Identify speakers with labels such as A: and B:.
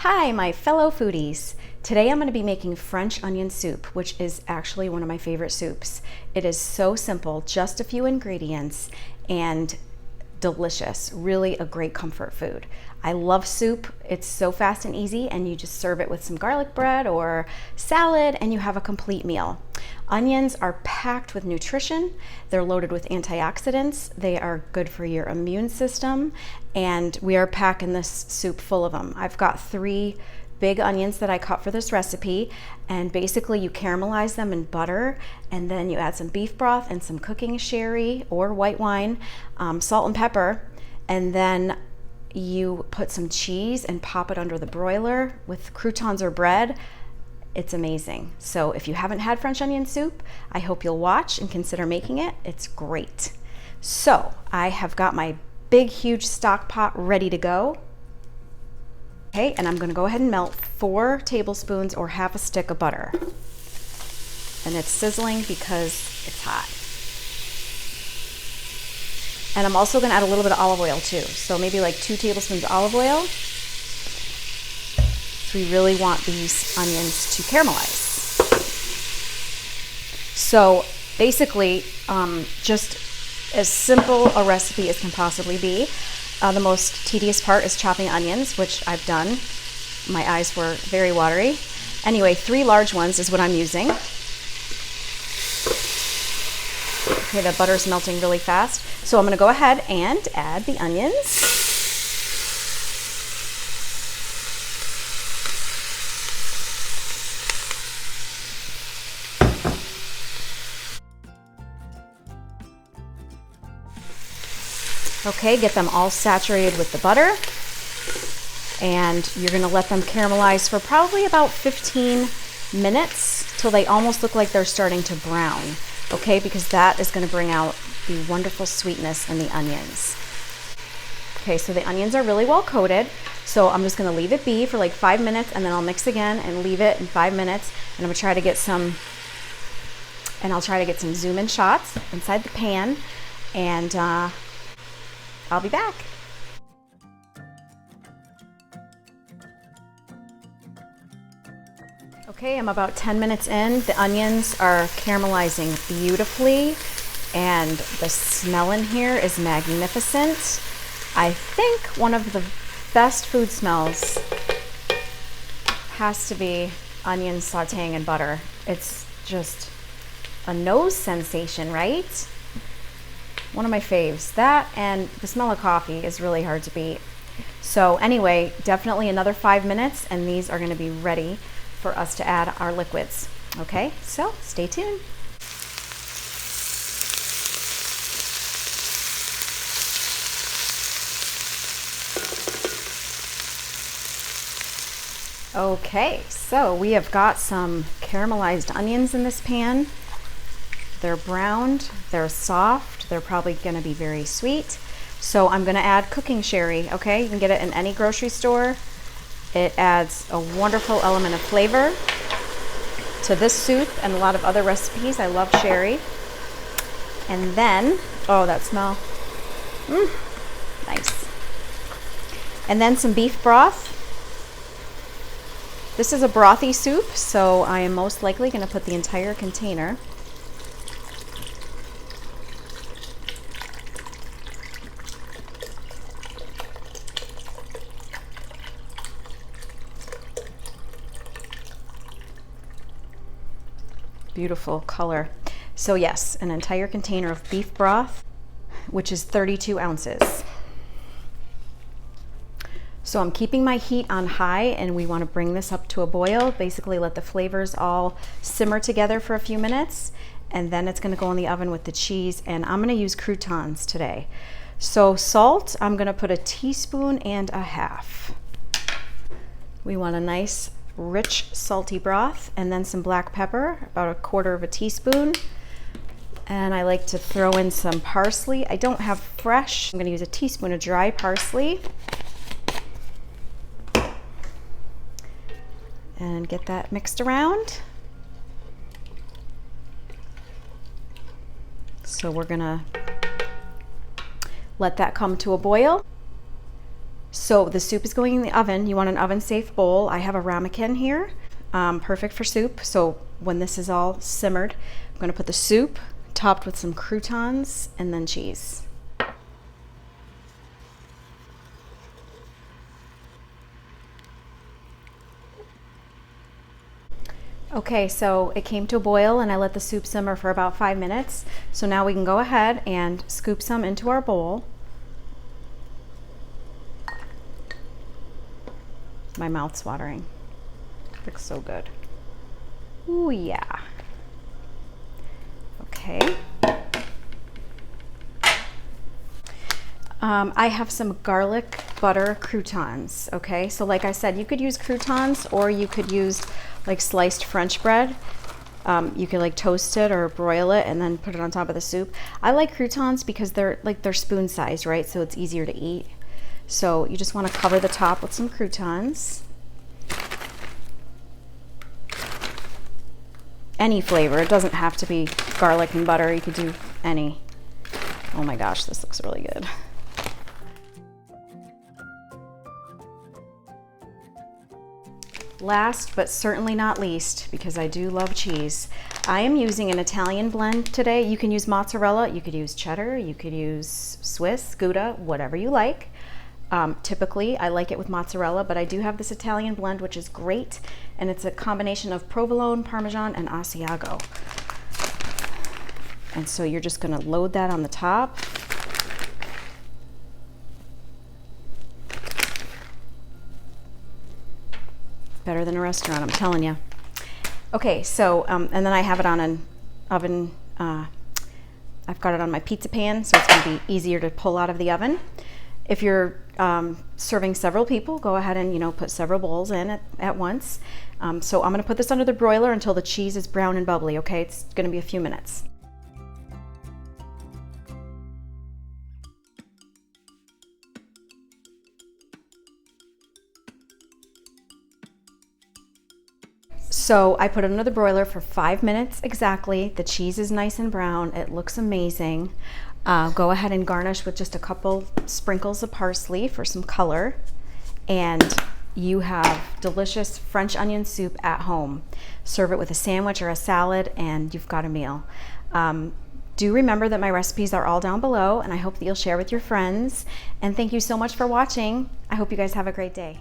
A: Hi, my fellow foodies. Today I'm going to be making French onion soup, which is actually one of my favorite soups. It is so simple, just a few ingredients, and delicious. Really a great comfort food. I love soup. It's so fast and easy, and you just serve it with some garlic bread or salad, and you have a complete meal. Onions are packed with nutrition. They're loaded with antioxidants. They are good for your immune system, and we are packing this soup full of them. I've got 3 big onions that I cut for this recipe, and basically you caramelize them in butter, and then you add some beef broth and some cooking sherry or white wine, salt and pepper, and then you put some cheese and pop it under the broiler with croutons or bread. It's amazing. So if you haven't had French onion soup, I hope you'll watch and consider making it. It's great. So I have got my big, huge stock pot ready to go. Okay, and I'm going to go ahead and melt 4 tablespoons or half a stick of butter. And it's sizzling because it's hot. And I'm also going to add a little bit of olive oil too. So maybe like 2 tablespoons of olive oil. So we really want these onions to caramelize. So basically, just as simple a recipe as can possibly be. The most tedious part is chopping onions, which I've done. My eyes were very watery. Anyway, 3 large ones is what I'm using. Okay, the butter's melting really fast. So I'm going to go ahead and add the onions. Okay, get them all saturated with the butter, and you're going to let them caramelize for probably about 15 minutes till they almost look like they're starting to brown, okay, because that is going to bring out the wonderful sweetness in the onions. Okay, so the onions are really well coated, so I'm just going to leave it be for like 5 minutes, and then I'll mix again and leave it in 5 minutes, and I'm going to try to get some, I'll try to get some zoom in shots inside the pan, and I'll be back. Okay, I'm about 10 minutes in. The onions are caramelizing beautifully, and the smell in here is magnificent. I think one of the best food smells has to be onions sauteing in butter. It's just a nose sensation, right? One of my faves. That and the smell of coffee is really hard to beat. So anyway, definitely another 5 minutes, and these are going to be ready for us to add our liquids. Okay, so stay tuned. Okay, so we have got some caramelized onions in this pan. They're browned, they're soft, they're probably going to be very sweet. So I'm going to add cooking sherry, okay? You can get it in any grocery store. It adds a wonderful element of flavor to this soup and a lot of other recipes. I love sherry. And then, oh, that smell. Nice. And then some beef broth. This is a brothy soup, so I am most likely going to put the entire container. Beautiful color. So yes, an entire container of beef broth, which is 32 ounces. So I'm keeping my heat on high, and we want to bring this up to a boil. Basically let the flavors all simmer together for a few minutes, and then it's going to go in the oven with the cheese, and I'm going to use croutons today. So salt, I'm going to put 1.5 teaspoons. We want a nice rich salty broth, and then some black pepper, about 1/4 teaspoon. And I like to throw in some parsley. I don't have fresh. I'm going to use 1 teaspoon of dry parsley. And get that mixed around. So we're going to let that come to a boil. So the soup is going in the oven. You want an oven-safe bowl. I have a ramekin here, perfect for soup. So when this is all simmered, I'm going to put the soup topped with some croutons and then cheese. Okay, so it came to a boil and I let the soup simmer for about 5 minutes. So now we can go ahead and scoop some into our bowl. My mouth's watering. Looks so good. Ooh, yeah. Okay. I have some garlic butter croutons, okay? So like I said, you could use croutons or you could use like sliced French bread. You could like toast it or broil it and then put it on top of the soup. I like croutons because they're spoon sized, right? So it's easier to eat. So you just want to cover the top with some croutons. Any flavor, it doesn't have to be garlic and butter, you could do any. Oh my gosh, this looks really good. Last but certainly not least, because I do love cheese, I am using an Italian blend today. You can use mozzarella, you could use cheddar, you could use Swiss, Gouda, whatever you like. Typically, I like it with mozzarella, but I do have this Italian blend, which is great, and it's a combination of provolone, Parmesan, and Asiago. And so you're just going to load that on the top. Better than a restaurant, I'm telling you. Okay, so, and then I have it on an oven. I've got it on my pizza pan, so it's going to be easier to pull out of the oven. If you're serving several people, go ahead and put several bowls in at once. So I'm going to put this under the broiler until the cheese is brown and bubbly, okay? It's going to be a few minutes. So I put it under the broiler for 5 minutes exactly. The cheese is nice and brown. It looks amazing. Go ahead and garnish with just a couple sprinkles of parsley for some color. And you have delicious French onion soup at home. Serve it with a sandwich or a salad and you've got a meal. Do remember that my recipes are all down below and I hope that you'll share with your friends. And thank you so much for watching. I hope you guys have a great day.